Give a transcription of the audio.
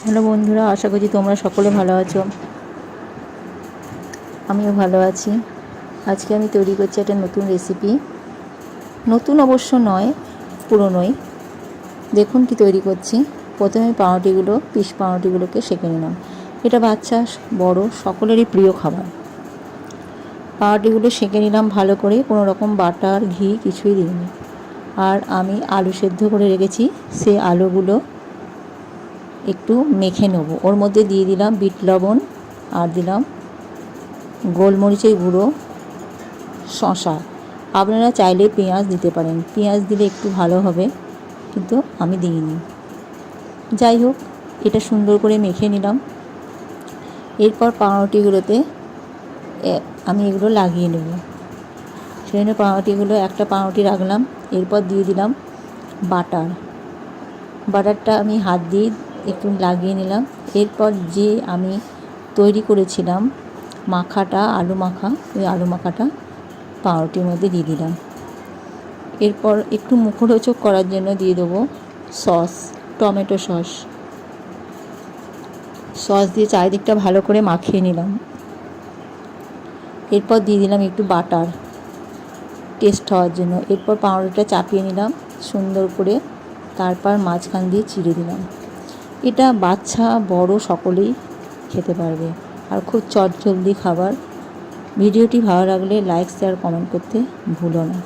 Hello বন্ধুরা, আশা করছি তোমরা সকলে ভালো আছো। আমিও ভালো আছি। আজকে আমি তৈরি করছি একটা নতুন রেসিপি। নতুন অবশ্য নয়, পুরনোই। দেখুন কি তৈরি করছি। প্রথমে পাউরুটিগুলোকে সেঁকে নিলাম। এটা বাচ্চা বড় সকলেরই প্রিয় খাবার। পাউরুটিগুলো সেঁকে নিলাম ভালো করে, কোনো রকম বাটার ঘি কিছুই দিইনি। আর আমি আলু সেদ্ধ করে রেখেছি, সেই আলুগুলো একটু মেখে নেব। ওর মধ্যে দিয়ে দিলাম বিট লবণ, আর দিলাম গোলমরিচের গুঁড়ো, শসা। আপনারা চাইলে পেঁয়াজ দিতে পারেন, পেঁয়াজ দিলে একটু ভালো হবে, কিন্তু আমি দিইনি। যাই হোক, এটা সুন্দর করে মেখে নিলাম। এরপর পাউরুটিগুলোতে আমি এগুলো লাগিয়ে নেব। সেজন্য পাউরুটিগুলো একটা পাউরুটি রাখলাম। এরপর দিয়ে দিলাম বাটারটা আমি হাত দিয়ে একটু লাগিয়ে নিলাম। এরপর যে আমি তৈরি করেছিলাম মাখাটা, আলু মাখা, ওই আলু মাখাটা পাউরুটির মধ্যে দিয়ে দিলাম। এরপর একটু মুখরোচক করার জন্য দিয়ে দেবো সস, টমেটো সস দিয়ে চারিদিকটা ভালো করে মাখিয়ে নিলাম। এরপর দিয়ে দিলাম একটু বাটার টেস্ট হওয়ার জন্য। এরপর পাউরুটিটা চাপিয়ে নিলাম সুন্দর করে, তারপর মাঝখান দিয়ে চিড়ে দিলাম। এটা বাচ্চা বড় সকলেই খেতে পারবে, আর খুব চটজলদি খাবার। ভিডিওটি ভালো লাগলে লাইক, শেয়ার, কমেন্ট করতে ভুলো না।